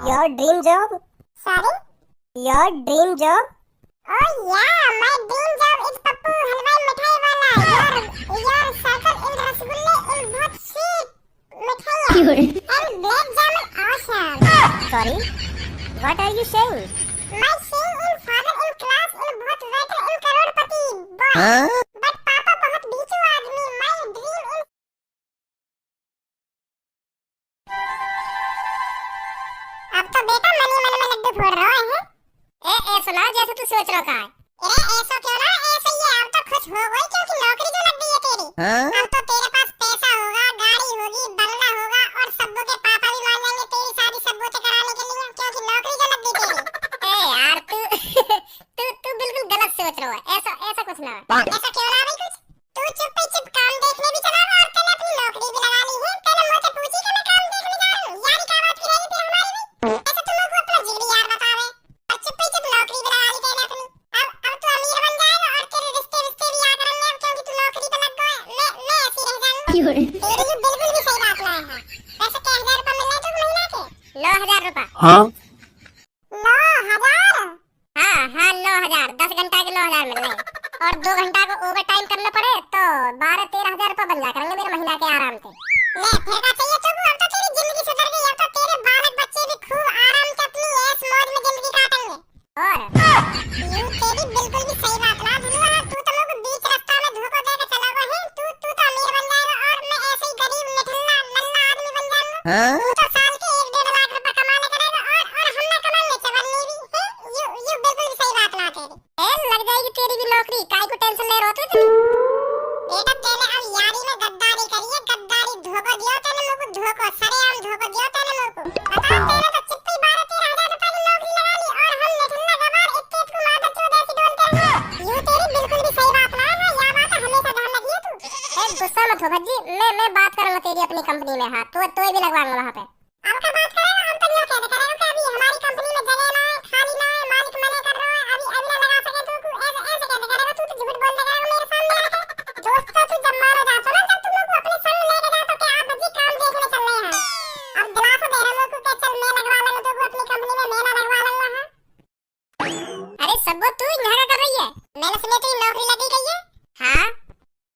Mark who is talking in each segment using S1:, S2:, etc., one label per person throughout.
S1: Your dream job?
S2: Sorry?
S1: Your dream job?
S2: Oh yeah, my dream job is Pappu हलवाई मिठाई वाला. Your circle in रसगुल्ले in बहुत sweet मिठाइयाँ. And black jamun awesome.
S1: Sorry? What are you saying?
S2: My saying in father in class in बहुत waiter in Crorepati boss.
S1: Huh?
S2: But पापा बहुत बीचू आदमी. My dream is अब तो बेटा मनी मन में लड्डू फोड़ रहा है.
S1: ए सुना जैसे तू सोच रहा है.
S2: अरे ऐसा क्यों ना, ऐसा ही है. अब तो खुश हो गई क्योंकि नौकरी जो लग गई है तेरी.
S1: हाँ?
S2: अब तो तेरे पास पैसा होगा, गाड़ी होगी, बंगला होगा और सब्बू के पापा भी मान जाएंगे तेरी शादी सब्बू से कराने के लिए क्योंकि नौकरी जो लग गई तेरी.
S1: ए यार तू बिल्कुल गलत सोच रहा है. ऐसा कुछ ना है.
S2: ऐसा क्यों ना भाई कुछ. तू चुप ही चुप काम देखने भी चला और तूने अपनी नौकरी भी लगा ली है. तूने मुझसे पूछी कि मैं काम देखने जा रहा हूँ. यारी क्या बात की रही फिर हमारी भी. ऐसा तुम लोग को अपना जिगरी यार बतावे और चुप ही चुप नौकरी भी लगा ली तूने अपनी. अब तू अमीर बन जाएगा और तेरे रिश्ते भी आ करेंगे अब क्योंकि तू नौकरी पे लग गया है. मैं ऐसी रह जाऊंगा. तेरी भी बिल्कुल भी सही बात नहीं है. वैसे क्या 1000 रुपए मिलने तो महीने के
S1: 9,000 रुपए.
S3: हाँ
S2: 9,000.
S1: हाँ 9,000. 10 घंटा के 9,000 मिल रहे हैं और 2 घंटा को ओवर टाइम करना पड़े तो 12-13,000 रुपए बन जा करेंगे मेरे महीना के आराम से.
S2: ले फिर का चाहिए चुप. अब तो तेरी जिंदगी सुधर गई. अब तो तेरे बालक बच्चे भी खूब आराम से अपनी ऐश मौज में जिंदगी काटेंगे.
S1: और
S2: यूं तेरी बिल्कुल भी सही बात ना दुनिया. तू तो लोग बीच रास्ता में धोखा देकर चला गया है. तू तो अमीर बन जाएगा और मैं ऐसे ही गरीब निठल्ला नल्ला आदमी बन जाऊंगा.
S1: हाँ?
S2: तू तो साल के 1-1.5 लाख रुपए कमाने करेगा और हम ना कमाने चवन्नी भी है. यू बिल्कुल भी सही बात ना तेरी.
S1: लग जाएगी तेरी भी नौकरी. काहे को टेंशन ले रहे हो तुम?
S2: बेटा तेने अब यारी में गद्दारी करी है. गद्दारी धोखा दिया तेने लोगों को. धोखा सरेआम धोखा दिया तेने लोगों को. बता तेरे तो चिप्पी 12-13,000 रुपए की नौकरी लगा ली और हम निठल्ला गवार इक्के को मादर चोद ऐसी डोलते हैं. यूं तेरी बिल्कुल भी सही बात ना है. या बात हमेशा ध्यान रखिए तू.
S1: गुस्सा मत हो भज्जी. मैं बात करूंगा तेरी अपनी कंपनी में. हाँ तो भी लगवाऊंगा वहाँ पे.
S2: अब का बात करेगा हम तो नहीं कहते करेगा कि अभी हमारी कंपनी में जगह ना है, खाली ना है, मालिक मना कर रहा है. अभी ना लगा सके तो तू ऐसे कहते करेगा. तू तो झूठ बोल देगा मेरे सामने आके. दोस्त तो तू जब मारा जाता ना जब तुम लोग को अपने संग लेके जाते कि आप बच्ची काम देखने चल रहे हैं. अब दिलासा दे रहे लोग को कि चल मैं लगवा लूंगा तो अपनी कंपनी में मैं ना लगवा लूंगा.
S1: अरे सब्बो तू यहाँ क्या कर रही है?
S2: मैंने सुना तेरी नौकरी लगी गई है.
S1: हाँ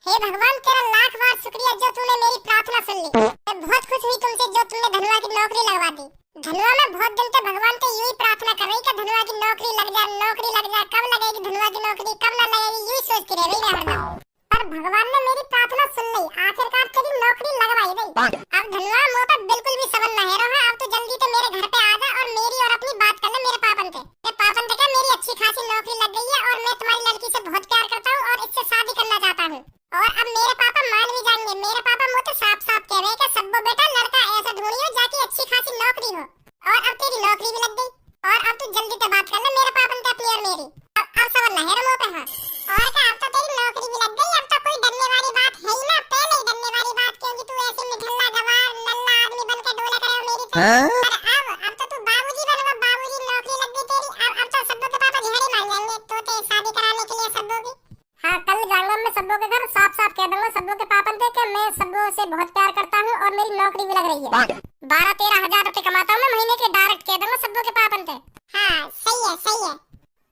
S2: हे भगवान तेरा लाख बार शुक्रिया जो तूने मेरी प्रार्थना सुन ली. मैं बहुत खुश हुई तुमसे जो तुमने धनवा की नौकरी लगवा दी. धनवा में बहुत दिन से भगवान से यूं ही प्रार्थना कर रही कि धनवा की नौकरी लग जा. कब लगेगी धनवा की नौकरी, कब ना लगेगी, यूं ही सोचती रह रही हरदम. पर भगवान ने मेरी प्रार्थना सुन ली. आखिरकार तेरी नौकरी लगवाई गई. अब धनवा मुंह पर बिल्कुल भी सबन नहीं रहा है. अब तो जल्दी से मेरे घर पे आ जा और मेरी और अपनी बात कर ले मेरे पापन से. मेरे पापन से क्या मेरी अच्छी खासी नौकरी लग गई है और मैं तुम्हारी लड़की से बहुत प्यार करता हूँ और इससे शादी करना चाहता हूँ. और अब मेरे पापा मान भी जाएंगे. मेरे पापा मुझे साफ कह रहे हैं कि सब्बो बेटा लड़का ऐसा ढूंढियो जाके अच्छी खासी नौकरी हो. और अब तेरी नौकरी भी लग गई और अब तू जल्दी से बात कर ले मेरे पापा से अपनी और मेरी. अब सवाल नहीं है मुंह पे. हाँ और क्या अब तो तेरी नौकरी भी लग गई. अब तो कोई डरने वाली बात है ही ना. पहले ही डरने वाली बात क्योंकि तू ऐसे मिठल्ला गवार नल्ला आदमी बन के डोला करे मेरी पे. पर अब तो तू बाबूजी बनवा. बाबूजी नौकरी लग गई तेरी. अब तो सब्बो के पापा झेड़े मान जाएंगे तो ते शादी कराने के लिए सब्बो की.
S1: हाँ कल जाऊंगा मैं सब्बो के घर. साफ कह दूंगा सब्बो के पापन से कि मैं सब्बो से बहुत प्यार करता हूँ और मेरी नौकरी भी लग रही है. 12-13,000 रुपए कमाता हूँ मैं महीने के. डायरेक्ट कह दूंगा सब्बो के पापन से.
S2: हाँ सही है.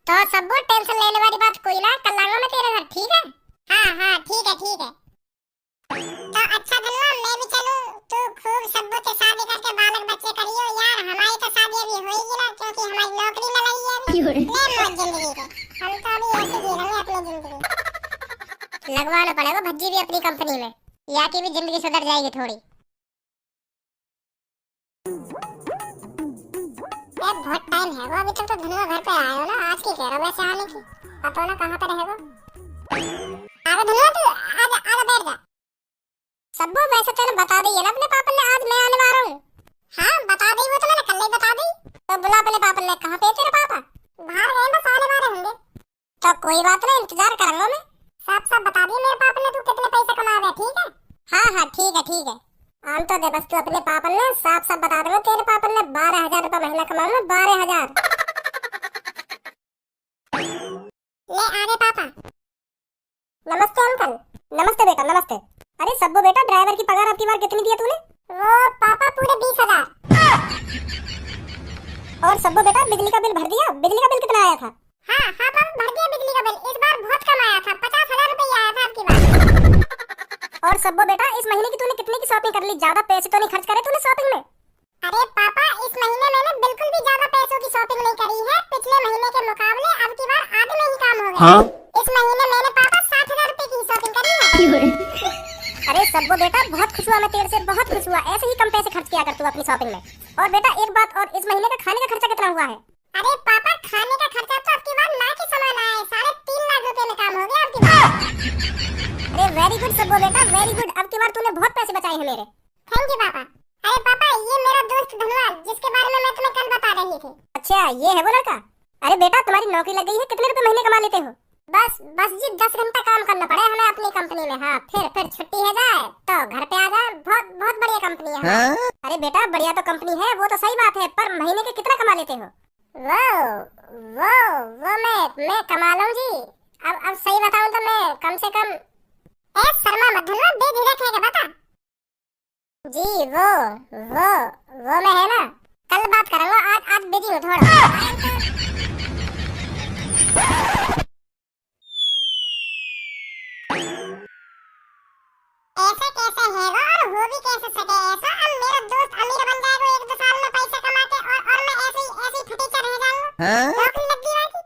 S1: तो सब्बो टेंशन लेने वाली बात कोई ना. कल आऊंगा मैं तेरे घर. ठीक है?
S2: हाँ ठीक है. तो अच्छा धनवा मैं भी चलूं. तू खूब सब्बो से शादी करके बालक बच्चे करियो यार. हमारी तो शादी अभी होएगी ना क्योंकि हमारी नौकरी में लगी है अभी. ले मौज जिंदगी के. हम तो अभी ऐसे जी रहे हैं अपनी जिंदगी.
S1: लगवाना पड़ेगा भज्जी भी अपनी कंपनी में. या की भी जिंदगी सुधर जाएगी थोड़ी.
S2: बहुत टाइम है वो. अभी तक तो धनवा घर पे आया हो ना. आज की कह रहा वैसे आने की. पता ना कहाँ पे रहेगा. आगे धनवा तू आगे बैठ जा.
S1: सब्बो वैसे तेने बता दी है ना अपने पापन ने आज मैं आने वाला हूँ.
S2: हाँ बता दी वो तो मैंने कल ही बता दी.
S1: तो बुला अपने पापन ने. कहाँ पे है तेरे पापा?
S2: बाहर गए बस आने वाले होंगे.
S1: तो कोई बात नहीं इंतजार करूंगा मैं.
S2: साफ बता दिए मेरे पापा ने तू कितने पैसे कमा रहा है. ठीक है?
S1: हाँ ठीक है. आम तो दे बस तू अपने पापन ने. साफ बता दूंगा तेरे पापन ने 12,000 रुपए महीना कमाऊंगा. 12,000.
S2: ले आगे पापा.
S1: नमस्ते अंकल. नमस्ते बेटा नमस्ते. अरे सब्बो बेटा ड्राइवर की पगार आपकी बार कितनी दी है तूने?
S2: वो पापा पूरे 20,000.
S1: और सब्बो बेटा बिजली का बिल भर दिया? बिजली का बिल कितना आया था?
S2: हाँ हाँ पापा, भर दिया बिजली का बिल। इस बार बहुत कम आया था, 50,000 रुपये आया था आपकी बार।
S1: और सब्बो बेटा इस महीने की तूने कितने की शॉपिंग कर ली? ज्यादा पैसे तो नहीं खर्च करे तूने शॉपिंग में?
S2: अरे पापा, इस महीने मैंने बिल्कुल भी ज्यादा पैसों की शॉपिंग नहीं करी है। पिछले महीने के मुकाबले अब की बार आधे में ही काम हो गया।
S3: हाँ?
S2: इस महीने मैंने पापा 60,000 रुपए की शॉपिंग करी है।
S1: अरे सब्बो बेटा बहुत खुश हुआ मैं तेरे से, बहुत खुश हुआ। ऐसे ही कम पैसे खर्च किया कर तू अपनी शॉपिंग में। और बेटा एक बात और, इस महीने का खाने का खर्चा कितना हुआ है?
S2: अरे पापा, खाने का खर्चा तो अब की बार ना के समान आया है। 3.5 लाख रुपए में काम हो गया अब की बार।
S1: अरे वेरी गुड सब्बो बेटा, वेरी गुड। अब की बार तूने बहुत पैसे बचाए हैं मेरे।
S2: थैंक यू पापा। अरे पापा, ये मेरा दोस्त धनवाल, जिसके बारे में मैं तुम्हें कल बता रही थी।
S1: अच्छा ये है वो लड़का? अरे बेटा तुम्हारी नौकरी लग गई है, कितने रुपए महीने कमा लेते हो?
S2: बस जी 10 घंटा काम करना पड़े हमें अपनी कंपनी में। हाँ, फिर छुट्टी है जाए तो घर पे आ जाए। बहुत बढ़िया कंपनी है। हाँ?
S1: अरे बेटा बढ़िया तो कंपनी है, वो तो सही बात है, पर महीने के कितना कमा लेते हो?
S2: वो मैं कमा लूं जी। अब सही बताऊं तो मैं कम से कम शर्मा मत धनवाल, बेझिझक है क्या बता?
S1: जी वो मैं है ना,
S2: कल बात करूंगा, आज बिजी हूँ थोड़ा। ऐसा कैसे है वो, और हो भी कैसे सके ऐसा? अब मेरा दोस्त अमीर बन जाएगा 1-2 साल में पैसा कमा के, और मैं ऐसे ही फटीचा रह जाऊंगा। नौकरी लग गई होगी,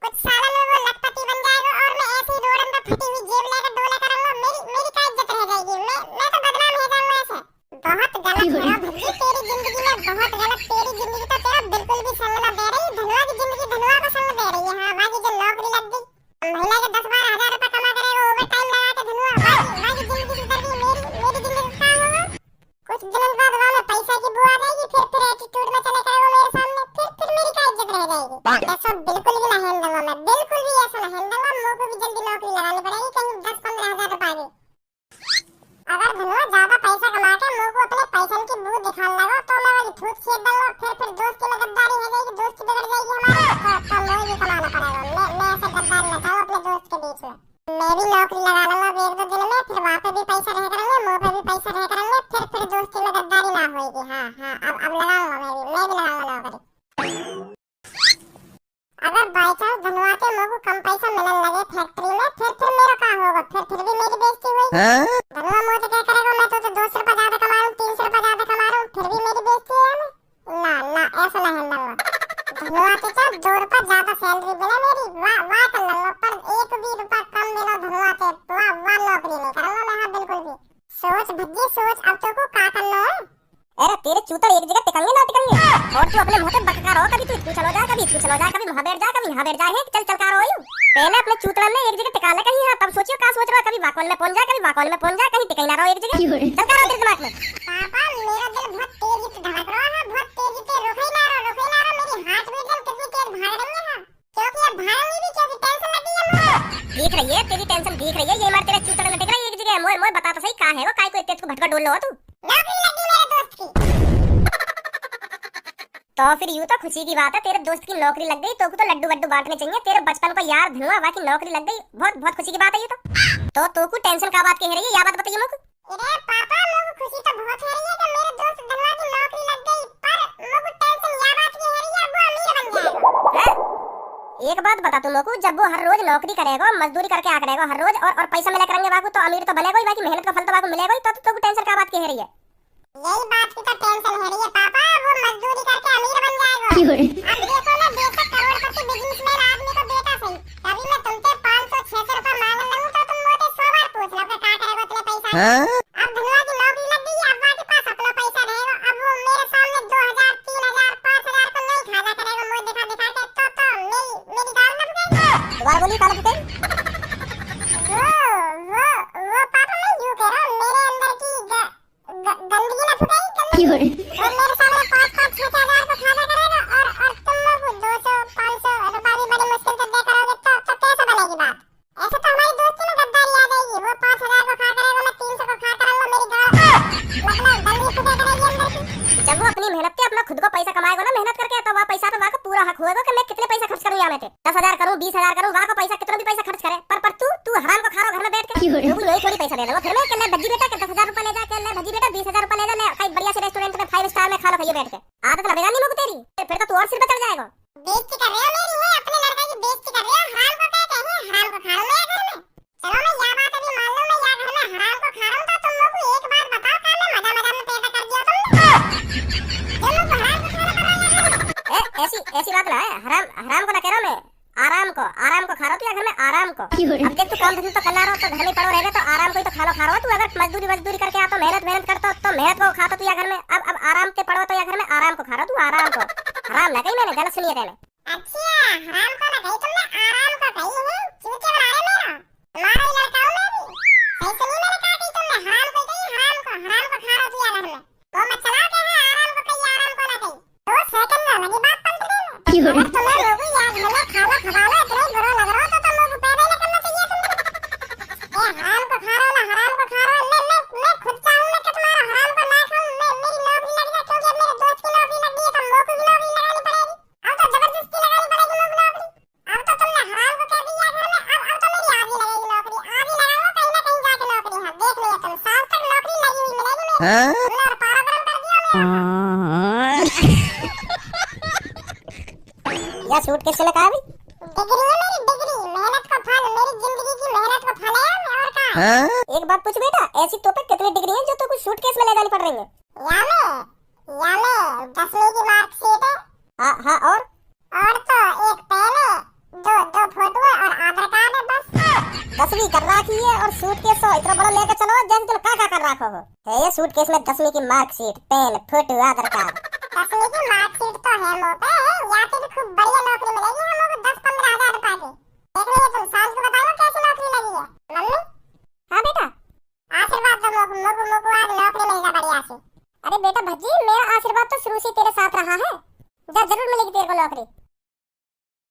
S2: कुछ सालों में वो लखपति बन जाएगा और मैं ऐसे ही रोड में फटी हुई जेब लेकर डोला करूंगा। मेरी क्या इज्जत रह जाएगी? मैं तो बदनाम हो जाऊंगा ऐसे। बहुत गलत है भज्जी, तेरी जिंदगी में बहुत गलत। तेरी जिंदगी तो तेरा बिल्कुल भी संग ना दे रही। धनवा की जिंदगी धनवा को संग दे रही है। हाँ, बाकी जो नौकरी लग गई, महीने के 10-12 हजार रुपए कमा करेगा ओवर टाइम लगा के धनवा। बाकी जिंदगी सुधर गई। मेरी जिंदगी का होगा कुछ दिनों बाद वहां में पैसा की बुआ आ जाएगी, फिर एटीट्यूड में चले करेगा मेरे सामने, फिर मेरी क्या इज्जत रह जाएगी? ऐसा बिल्कुल भी ना हैंडल मैं, बिल्कुल भी ऐसा ना हैंडल। मेरे को भी जल्दी नौकरी लगानी पड़ेगी, कहीं 10-15 हजार रुपए आगे। अगर धनवा ज्यादा पैसा कमा के मेरे को अपने पैसन की बू दिखाने लगा तो मैं वही फूट छेद दूंगा। फिर दोस्ती में गद्दारी हो जाएगी, दोस्ती बिगड़ जाएगी हमारी। तो मुझे भी कमाना पड़ेगा। मैं ऐसे गद्दारी ना चाहूं अपने दोस्त के बीच में। मैं भी नौकरी लगा लूंगा 1-2 दिन में, फिर वहाँ पे भी पैसा रह करेंगे, मुँह पे भी पैसा रह करेंगे, फिर दोस्ती में गद्दारी ना होगी। हाँ, अब लगाऊंगा मैं भी लगाऊंगा नौकरी। अगर बाई चांस धनवा के मेरे को कम पैसा मिलने लगे फैक्ट्री में, फिर मेरा क्या होगा? फिर भी मेरी बेइज्जती होगी। धनवा मुझे क्या करेगा? मैं तो 200 रुपए ज्यादा कमा रहा हूँ, 300 रुपए ज्यादा कमा रहा हूँ, फिर भी मेरी बेइज्जती है ना, ऐसा ना हैंडल होगा। धनवा के चाहे 2 रुपए ज्यादा सैलरी मिले मेरी, वाह कर लूंगा, पर 1 भी रुपया कम मिला धनवा के, वाह नौकरी नहीं करूंगा मैं। हाँ बिल्कुल भी। सोच भज्जी सोच, अब तो को क्या करना है?
S1: अरे तेरे चूतर एक जगह टिकेंगे ना टिकेंगे? और तू अपने मुंह पे बकका रहो, कभी तू इतनी चलो जा, कभी इतनी चलो जा, कभी वहां बैठ जा, कभी यहाँ बैठ जा। है चल का रहो। पहले अपने चूतरा में एक जगह टिका ले कहीं। हाँ तब सोचियो क्या सोच रहा, कभी वाकौन में पहुंच जा, कभी वाकौन में पहुंच जा, कहीं टिके ना रहो एक जगह। चल का रहो तेरे दिमाग में।
S2: पापा मेरा दिल बहुत तेजी से धड़क रहा है, बहुत तेजी से। रुक ही ना रहा। मेरी हार्ट बीट कितनी तेज भाग रही है। क्योंकि अब भागूंगी भी, क्योंकि टेंशन लगी है मुझे।
S1: दिख रही है तेरी टेंशन, दिख रही है। ये मार तेरे चूतर में टिक रहा है एक जगह। मोए बता तो सही कहां है वो? काय को तेज को भटका डोल लो तू?
S2: नौकरी लगी मेरे दोस्त की।
S1: तो फिर यूं तो खुशी की बात है, तेरे दोस्त की नौकरी लग गई। तो को तो लड्डू वड्डू बांटने चाहिए। तेरे बचपन को यार धनुआ बाकी नौकरी लग गई, बहुत खुशी की बात है ये तो को टेंशन का बात कह रही है? या बात बताइए मुझे।
S2: अरे पापा मेरे को खुशी तो बहुत है रही है कि मेरे दोस्त धनवा की नौकरी लग गई, पर मेरे को टेंशन या बात की है रही है वो अमीर बन जाएगा।
S1: एक बात बता तू मोकू, जब वो हर रोज नौकरी करेगा, मजदूरी करके आ करेगा हर रोज, और पैसा मिला करेंगे वाकू, तो अमीर तो बनेगा ही, बाकी मेहनत का फल तो वाकू मिलेगा ही। तो टेंशन का बात कह रही है?
S2: यही बात की तो टेंशन है रही है पापा। वो मजदूरी करके अमीर बन जाएगा। अब देखो ना, बेशक करोड़पति बिजनेसमैन आदमी का बेटा सही, कभी मैं तुमसे 500-600 रुपए मांगने लगूं तो तुम मुझे 100 बार पूछ लो कि क्या करेगा इतने पैसा। अब धनवा की नौकरी लग गई है, अब वहाँ के पास अपना पैसा रहेगा। अब वो मेरे सामने 2000, 3000, 5000 को नहीं खाया करेगा मुझे दिखा के। तो मेरी गाल न बुझाएगी।
S1: दोबारा बोली काला बुझाएगी?
S2: वो पापा मैं यूं कह रहा हूँ, मेरे अंदर की गंदगी ना फुटाई। और मेरे सामने 5-6 हजार को खाना करेगा, और तुम लोग 200-500 रुपए भी बड़ी मुश्किल से दे करोगे, तो कैसे बनेगी बात? ऐसे तो हमारी दोस्ती में गद्दारी आ जाएगी। वो 5000 को खा करेगा, मैं 300 को खा करूंगा, मेरी गाल मतलब गंदगी फुटे करेगी अंदर की।
S1: जब वो अपनी मेहनत से अपना खुद को पैसा कमाएगा ना मेहनत करके, तो वह पैसा तो वहाँ का पूरा हक होगा कि मैं कितने पैसा खर्च करूँ। यहाँ में 10,000 करूँ, 20,000 करूँ, वहाँ का पैसा कितना भी पैसा खर्च करे, पर तू हराम को खा रहा घर में बैठ के। यही थोड़ी पैसा दे दूंगा फिर मैं, ले भज्जी बेटा 10,000 रुपए ले जा, ले भज्जी बेटा 20,000 रुपए ले जा, ले कहीं बढ़िया से रेस्टोरेंट में 5 स्टार में खा लो खाइए बैठ के। आदत लगेगा नहीं मुझे तेरी, फिर तो तू और सिर पे
S2: बेइज्जती कर रहे हो मेरी, है अपने लड़का की बेइज्जती कर रहे हो। हराम को कहते हैं, हराम को खा रहा हूं मैं घर में। चलो मैं यह बात अभी मान लूं, मैं यह घर में हराम को खा रहा हूं, तो तुम लोग को एक बात बताओ, क्या मैं मजा मजा में पैदा कर दिया तुमने? तुम लोग हराम को खाना पड़ा है।
S1: ऐसी ऐसी बात ना है, हराम हराम को ना कह रहा मैं, आराम को खा रहा तू या घर में आराम को। अब देख तू काम धंधा तो कर रहा हो, तो घर में पड़ो रहेगा तो आराम को ही तो खाना खा रहा हो तू। अगर मजदूरी करके आता मेहनत करता तो मेहनत को खाता तू या घर में। अब आराम के पड़ो तो या घर में आराम को खा रहा तू, आराम को। हराम ना कही मैंने, गलत सुनिए मैंने।
S2: अच्छा हराम को ना कही तुमने, आराम को कही है। चूतिया बना रहे मेरा, तुम्हारा ही लड़का हूं मैं भी। सही सुनी मैंने कहा कि तुमने हराम को कही, हराम को खा रहा तू या घर में। वो मत चला के है आराम को कही, आराम को ना कही। 2 सेकंड में लगी बात पलटने में। अगर तुम्हें लोगों या घर में खाना खवाना इतना ही बुरा लग रहा हो तो तुम लोग पैदा ही ना करना चाहिए तुमने। ए हराम को खा रहा हो ना, हराम को खा रहा हो। मैं खुद चाहूंगा कि तुम्हारा हराम को ना खाऊं, मैं मेरी नौकरी लग जाए, क्योंकि अब मेरे दोस्त की नौकरी लग गई है, तो मेरे को भी नौकरी लगानी पड़ेगी। अब तो जबरदस्ती लगानी पड़ेगी मेरे को नौकरी। अब तो तुमने हराम को कह दिया घर में, अब तो मेरी आज ही लगेगी नौकरी, आज ही लगाऊंगा कहीं ना कहीं जाके नौकरी। हाँ देख लिया तुम, साल तक नौकरी लगी हुई मिलेगी मेरी। तुमने और पारा गरम कर दिया मेरा।
S1: या सूट किसने कहा अभी?
S2: डिग्री है मेरी, डिग्री मेहनत का फल, मेरी जिंदगी की मेहनत का फल है मैं, और का।
S1: एक बात पूछ बेटा, ऐसी तो पे कितनी डिग्री है जो तो कुछ सूटकेस में ले जानी पड़ रही है?
S2: या मैं 10वीं की मार्कशीट है।
S1: हाँ और
S2: तो एक पेन है, दो फोटो है और आधार कार्ड है, बस।
S1: 10वीं कर रखी है और सूटकेस हो इतना बड़ा लेकर चलो जैसे तुम का कर रखो हो। है ये सूटकेस में 10वीं की मार्कशीट, पेन, फोटो, आधार कार्ड।
S2: 10वीं की मार्कशीट तो है मोह पे, या फिर खूब बढ़िया नौकरी मिलेगी हम लोग को 10-15 हजार रुपए की। देख लिया तुम, साल को बताओ कैसी नौकरी लगी है मम्मी।
S1: हाँ बेटा,
S2: आशीर्वाद दो मोको आज नौकरी मिल जा बढ़िया सी।
S1: अरे बेटा भज्जी, मेरा आशीर्वाद तो शुरू से तेरे साथ रहा है। जा, जरूर मिलेगी तेरे को नौकरी।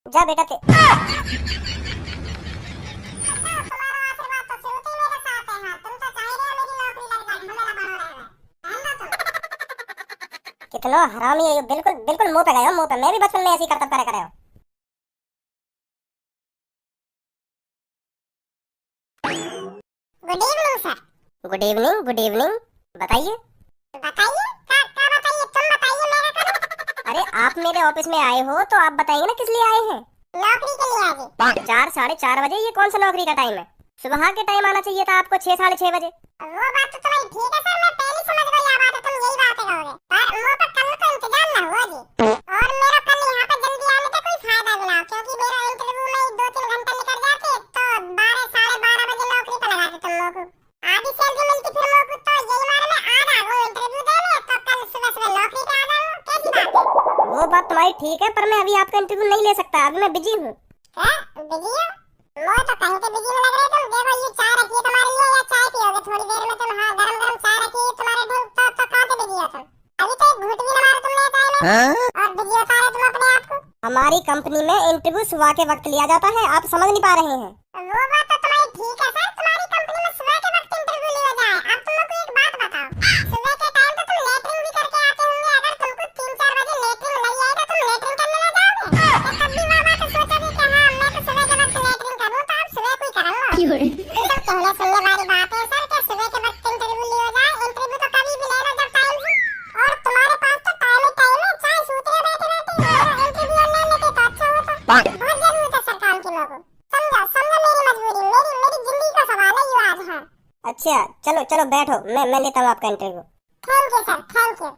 S1: जा बेटा
S2: तुम्हारा आशीर्वाद तो शुरू से मेरे साथ है। हाँ तुम तो चाह रहे हो मेरी नौकरी लग जाए, हमें ना बड़ा रहेगा, है ना तुम?
S1: कितना हरामी है ये, बिल्कुल मुंह पे गए हो, मुंह पे। मैं भी बचपन में ऐसे ही करतब करे हो।
S2: Good evening sir.
S1: Good evening. बताइए।
S2: बताइए क्या बताइए, तुम बताइए मेरा करो।
S1: अरे आप मेरे ऑफिस में आए हो तो आप बताइए ना किस लिए आए हैं?
S2: नौकरी के लिए आगे।
S1: 4-4:30 बजे, ये कौन सा नौकरी का टाइम है? सुबह के टाइम आना चाहिए था आपको, 6-6:30 बजे।
S2: वो बात तो तुम्हारी ठीक है सर, मैं पहले समझ गई यह बात है, तुम यही बातें कहोगे। पर मुझे तो कल का इंतजाम ना हुआ जी, और मेरा कल यहाँ पे जल्दी आने का कोई फायदा भी ना हो, क्योंकि मेरा इंटरव्यू में 2-3 घंटे निकल जाते, तो 12-12:30 बजे नौकरी पे लगा देते तुम लोगों को। आधी सैलरी मिलती फिर लोगों को, तो यही मारे मैं आज आ गई इंटरव्यू देने, तो कल सुबह नौकरी पे आ जाऊंगा। कैसी बात है?
S1: वो बात तुम्हारी ठीक है, पर मैं अभी आपका इंटरव्यू नहीं ले सकता, अभी मैं बिजी हूँ।
S2: बिजी हो? मुझे तो कहीं पे बिजी में लग रहे तुम। देखो ये चाय रखी है तुम्हारे लिए, या चाय पियोगे थोड़ी देर में तुम? हाँ गरम चाय रखी है तुम्हारे ढंग, तो कहाँ पे बिजी हो तुम? अभी तो एक घूंट भी ना मारा तुमने चाय में, और बिजी बता रहे तुम अपने आप को।
S1: हमारी कंपनी में इंटरव्यू सुबह के वक्त लिया जाता है, आप समझ नहीं पा रहे हैं।
S2: वो बात तो तुम्हारी ठीक है सर, तुम्हारी कंपनी में सुबह के वक्त इंटरव्यू लिया जाए। अब तुम लोग को एक बात बताओ, सुबह के टाइम तो तुम लेटरिंग भी करके आते होंगे, अगर तुमको 3-4 बजे लेटरिंग लग जाएगा, तुम लेटरिंग करने ना जाओगे? तो तब भी वो बात सोचोगे कि हाँ मैं तो सुबह के वक्त लेटरिंग करूँ, तो आप सुबह कोई करूँगा। ये सब कहने सुनने वाली बात है सर, कि सुबह के वक्त इंटरव्यू लिया जाए। इंटरव्यू तो कभी भी ले लो जब टाइम से, और तुम्हारे पास तो टाइम है, चाहे सूते बैठे इंटरव्यू ले लेते तो अच्छा होता। बहुत जरूरत है सर काम की लोगों, समझो मेरी मजबूरी, मेरी जिंदगी का सवाल है ये आज। हाँ
S1: अच्छा चलो बैठो, मैं लेता हूँ आपका interview.
S2: Thank you sir, thank you.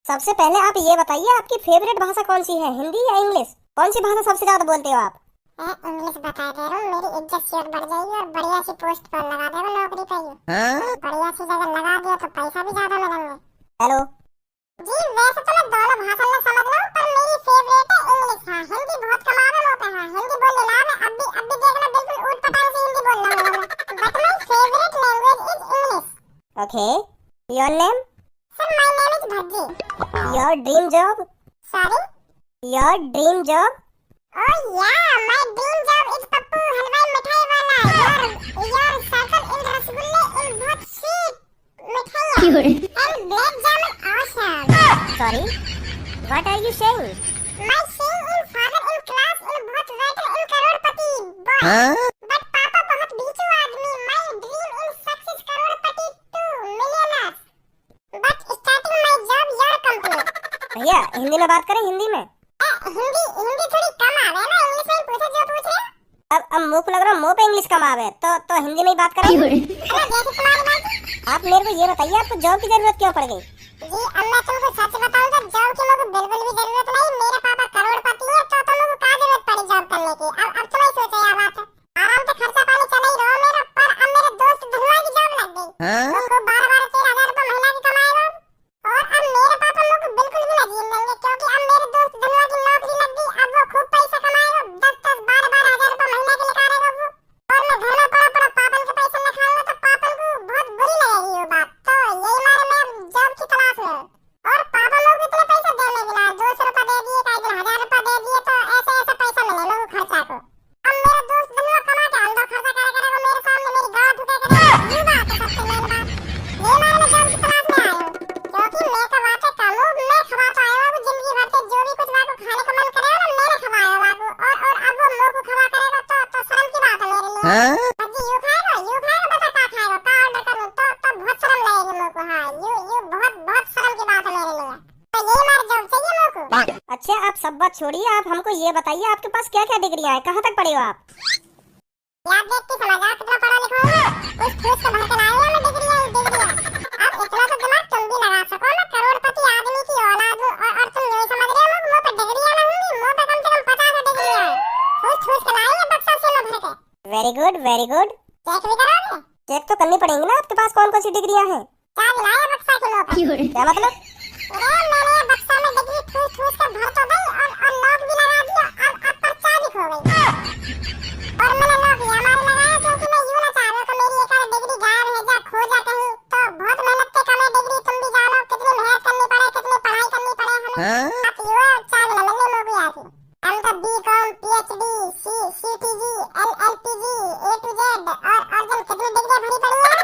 S1: सबसे पहले आप ये बताइए, आपकी फेवरेट भाषा कौन सी है, हिंदी या इंग्लिश? कौन सी भाषा सबसे ज्यादा बोलते हो आप?
S2: इंग्लिश बता दे रहा हूँ, मेरी इज्जत शेयर बढ़ जाएगी और बढ़िया सी पोस्ट पर लगा देगा नौकरी पे ही। बढ़िया सी जगह लगा दिया तो पैसा भी ज्यादा मिलेंगे।
S1: हेलो
S2: जी वैसे तो मैं दोनों भाषा में समझ रहा हूँ, पर मेरी फेवरेट है इंग्लिश। हाँ हिंदी बहुत कमाल होता है, हिंदी बोलने लगा मैं अब भी देखना बिल्कुल ऊट पटांग से हिंदी बोल रहा हूँ, but my favourite language is English.
S1: Okay, your name?
S2: Sir my name is Bhajji.
S1: Your dream job?
S2: Sorry?
S1: Your dream job?
S2: Oh yeah, my dream job is Pappu हलवाई मिठाई वाला। Your circle in रसगुल्ले in बहुत sweet मिठाइयाँ and black jamun awesome.
S1: Sorry, what are you saying?
S2: My saying in father in class in बहुत waiter in Crorepati boy. But पापा बहुत बीचू आदमी। My dream in success Crorepati 2 millionaires. But starting my job your company.
S1: भैया हिंदी में बात करें, हिंदी में।
S2: हिंदी हिंदी थोड़ी कम आवे ना, इंग्लिश में पूछो जो पूछ रहे हो।
S1: अब मुंह को लग रहा है मुंह पे इंग्लिश कम आवे, तो हिंदी में ही बात करें।
S2: अरे जैसे तुम्हारी बात।
S1: आप मेरे को ये बताइए आपको जॉब की जरूरत क्यों पड़ गई?
S2: जी अब मैं तुमको सच बताऊं तो जॉब की मेरे को बिल्कुल भी जरूरत नहीं। मेरे पापा करोड़पति है, तो तुमको क्या जरूरत पड़ी जॉब करने की? अब तो नहीं सोचा यार बात। आराम से खर्चा पानी चला ही रहो मेरा। पर अब मेरे दोस्त धनवा की जॉब लग गई, तो खूब 12-12, 13,000 रुपए महीना की कमाए वो। और अब मेरे पापा लोग को बिल्कुल भी नहीं जीने देंगे, क्योंकि अब मेरे दोस्त धनवा की नौकरी लग गई। अब वो खूब पैसा कमाए वो, 10-10, 12-12,000 रुपए महीने के निकालेगा वो। और मैं घर में पड़ा पड़ा पापन के पैसे न खाऊंगा तो पापन को बहुत बुरी लगेगी वो बात। तो यही मारे मैं जॉब की तलाश में हूं। और पापा लोग इतने पैसे देने के लिए 200 रुपए दे दिए, कई दिन 1000 रुपए दे दिए, तो ऐसे ऐसे पैसा मिले लोगों को खर्चा को। अब मेरा दोस्त धनवा कमा के अंदर खर्चा करेगा मेरे सामने, मेरी गाड़ ठुके करेगा। ये बात है सबसे मेन बात। ये मारे मैं जॉब की तलाश में आया हूं, क्योंकि मैं कमाते कम हूं, मैं खवाता आया हूं जिंदगी भर से। जो भी कुछ वाको खाने का मन करेगा ना मैंने खवाया वाको। और अब वो मुंह को खवा करेगा तो शर्म की बात है मेरे लिए। अजी यू खाएगा बता क्या खाएगा, का ऑर्डर करूं तो बहुत शर्म लगेगी मुझको। हां यू बहुत बहुत शर्म की बात है मेरे लिए। तो यही मार जॉब चाहिए मुझको।
S1: अच्छा आप सब बात छोड़िए, आप हमको ये बताइए आपके पास क्या क्या डिग्रियां हैं, कहाँ तक पढ़े हो आप?
S2: याद देख के समझ आ कितना पढ़ा लिखा हूं। उस ठूस के भर के लाए हैं मैं डिग्रियां। अब इतना तो दिमाग तुम भी लगा सको ना, करोड़पति आदमी की औलाद हूं। और तुम ये समझ रहे हो मुंह पे डिग्रियां ना होंगी? मुंह पे कम से कम 50 डिग्रियां हैं। ठूस के लाए हैं बक्सा से भर के।
S1: Very good very good.
S2: Check भी करोगे?
S1: चेक तो करनी पड़ेंगी ना, आपके पास कौन कौन सी डिग्रियां हैं?
S2: चार लाए बक्सा के मुंह पे।
S1: क्या मतलब?
S2: अरे मैंने बक्सा में डिग्री ठूस के भर तो गई और लॉक भी लगा दिया। अब पर्चा भी खो गई। और मैंने लॉक हमारे लगाया, क्योंकि मैं यूं ना चाह रहा कि मेरी एक आध डिग्री गायब है जा खो जा कहीं। तो बहुत मेहनत के कमे डिग्री, तुम भी जानो कितनी मेहनत करनी पड़े, कितनी पढ़ाई करनी पड़े हमें। आप यूं चाह लगने लोग आती। हम तो BCom, PhD, CTG, LLPG, A to Z और जब कितनी डिग्री भरी पड़ी है।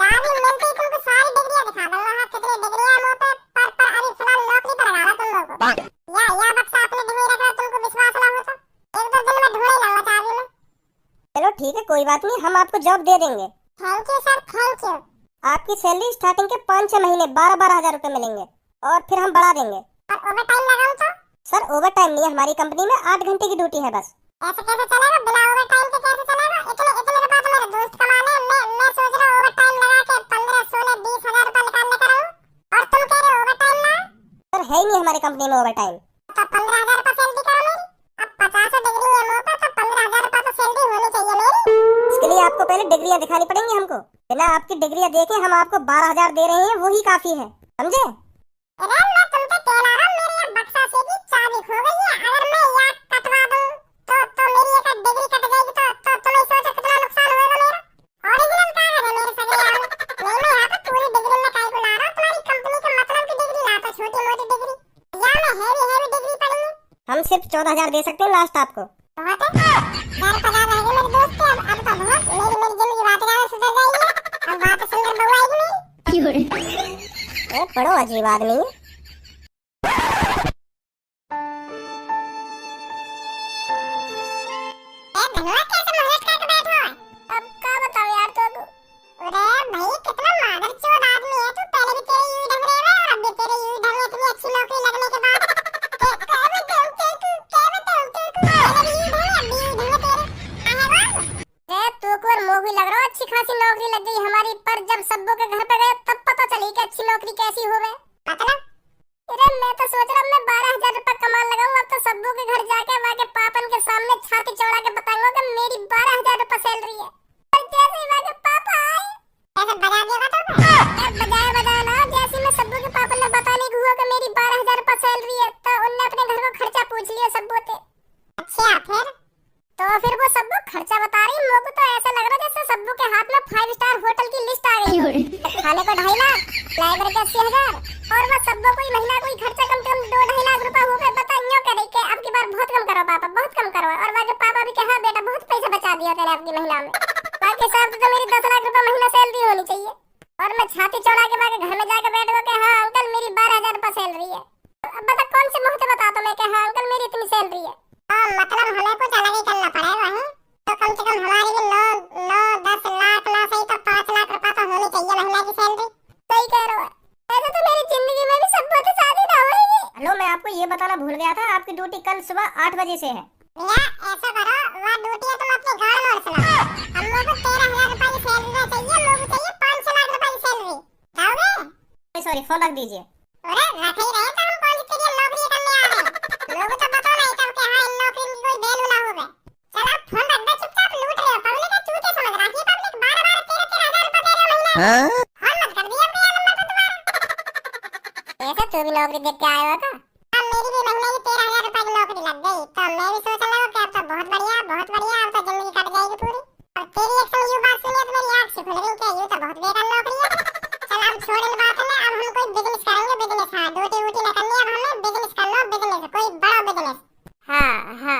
S2: सारी मिलती तुमको सारी डिग्रियां दिखा दूंगा। हां कितनी डिग्रियां मुंह पे। पर अभी फिलहाल नौकरी पर लगा तुम लोगों को। या बक्सा अपने डिग्री रखा, तुमको विश्वास ना हो तो एक दो दिन में ढूंढ लूंगा चाबी में।
S1: चलो ठीक है कोई बात नहीं, हम आपको जॉब दे देंगे।
S2: Thank you sir, thank you.
S1: आपकी सैलरी स्टार्टिंग के 5-6 महीने 12-12 हजार रुपए मिलेंगे, और फिर हम बढ़ा देंगे।
S2: और ओवर टाइम लगाऊं तो?
S1: सर ओवर टाइम नहीं है, हमारी कंपनी में 8 घंटे की ड्यूटी है बस।
S2: ऐसे कैसे चलेगा? बिना ओवर टाइम के कैसे चलेगा? इतने इतने रुपए तो मेरे दोस्त कमाने। मैं सोच रहा हूं ओवर टाइम लगा के 15, 16, 20,000 रुपए निकालने का रहूं। और तुम कह रहे हो ओवर टाइम ना?
S1: सर है ही नहीं हमारी कंपनी में ओवर टाइम।
S2: तो 15,000 रुपए सैलरी करो मेरी। अब 50 डिग्री है मुंह पे, तो 15,000 रुपए तो सैलरी होनी चाहिए मेरी।
S1: इसके लिए आपको पहले डिग्रियां दिखानी पड़ेंगी हमको। बिना आपकी डिग्रियां देखे हम आपको 12,000 दे रहे हैं, वही काफी है, समझे?
S2: अरे मैं तुमसे कह रहा हूं मेरे यहाँ बक्सा से भी चाबी खो गई है। अगर मैं यहाँ कटवा दूं तो मेरी एक डिग्री कट जाएगी। तो तुम्हें सोचो कितना नुकसान होगा मेरा। ओरिजिनल कागज है मेरे सगरे यहाँ में। नहीं मैं यहाँ पे पूरी डिग्री में काहे को ला रहा हूँ? तुम्हारी कंपनी के मतलब की डिग्री लाता, छोटी मोटी डिग्री। यहाँ में हैवी डिग्री पड़ी है।
S1: हम सिर्फ 14,000 दे सकते हैं लास्ट आपको।
S2: बहुत है 4,000 रहेंगे मेरे दोस्त के। अब तो बहुत मेरी जिंदगी बात ज्यादा सुधर जाएगी। अब बात सुंदर बहू आएगी मेरी।
S1: बड़ो अजीब आदमी है।
S2: धनवा कैसे मोहलत करके बैठा है? अब क्या बताऊं यार तो तू। अरे भाई कितना मादरचोद आदमी है तू। पहले भी तेरे यूं ढंग रहे और अब भी तेरे यूं ढंग। इतनी अच्छी नौकरी लगने के बाद
S1: तू को मोह भी लग रहा है अच्छी खासी नौकरी लग गई हमारी, पर जब सब्बू के घर पे गए तब पता चली कि अच्छी नौकरी कैसी होवे।
S2: मतलब?
S1: अरे मैं तो सोच रहा मैं 12,000 रुपए कमा लगाऊं। अब तो सब्बू के घर जाके वहां के पापन के सामने छाती चौड़ा के बताऊंगा कि मेरी 12,000 रुपए सैलरी है। पर जैसे वहां के पापा आए
S2: ऐसे बजा दिया तो
S1: बजाया ना, जैसे मैं सब्बू के पापा ने बताने को हुआ कि मेरी 12,000 रुपए सैलरी है, तो उनने अपने घर को खर्चा पूछ लिया सब्बू से।
S2: अच्छा
S1: फिर वो सब्बू खर्चा बता रही। मेरे को तो ऐसा लग रहा जैसे सब्बू के हाथ में 5 स्टार होटल की लिस्ट आ गई हो। खाने को 2.5 लाख, लाइब्रेरी का 80,000, और वो सब्बू कोई महीना कोई खर्चा कम से कम 2-2.5 लाख रुपए हो गए। बता न्यों करे कि अब की बार बहुत कम करो पापा, बहुत कम करो। और वहाँ के पापा भी कहा बेटा बहुत पैसा बचा दिया तेरे अब की महीना में। वहाँ के हिसाब से तो मेरी 10 लाख रुपए महीना सैलरी होनी चाहिए। और मैं छाती चौड़ा के वहाँ के घर में जाकर बैठ गया कि हाँ अंकल मेरी 12,000 रुपए सैलरी है। अब बता कौन से मुंह से बताता मैं कि हाँ अंकल मेरी इतनी सैलरी है।
S2: मतलब हमें कुछ अलग ही करना पड़ेगा है। तो कम से कम हमारी भी 9-10 लाख ना सही तो 5 लाख रुपए तो होनी चाहिए महीने की सैलरी।
S1: सही कह रहे हो। ऐसे तो मेरी जिंदगी में भी सब बहुत शादी ना होगी। हेलो, मैं आपको ये बताना भूल गया था, आपकी ड्यूटी कल सुबह 8 बजे से है।
S2: भैया ऐसा करो, वहाँ ड्यूटी है तुम अपने गाँव में और चलाओ। हम लोग को 13,000 रुपए की सैलरी चाहिए, लोगों को चाहिए 5 लाख रुपए की सैलरी। जाओगे?
S1: सॉरी, फोन रख दीजिए।
S2: अरे रख ही रहे तो हम कौन सी तेरी नौकरी करने आ रहे हैं। लोगों को पता नहीं कब के हाँ इन नौकरी की कोई वैल्यू ना होवे। चल आप फोन रख दो, चुपचाप लूट रहे हो। पब्लिक का चूते समझ रहा है। पब्लिक 12-12 13-13,000 रुपए दे रहे हो महीने। फोन मत कर दिया अपने नंबर पर तुम्हारा। ऐसा तू भी नौकरी देख के आया हुआ था?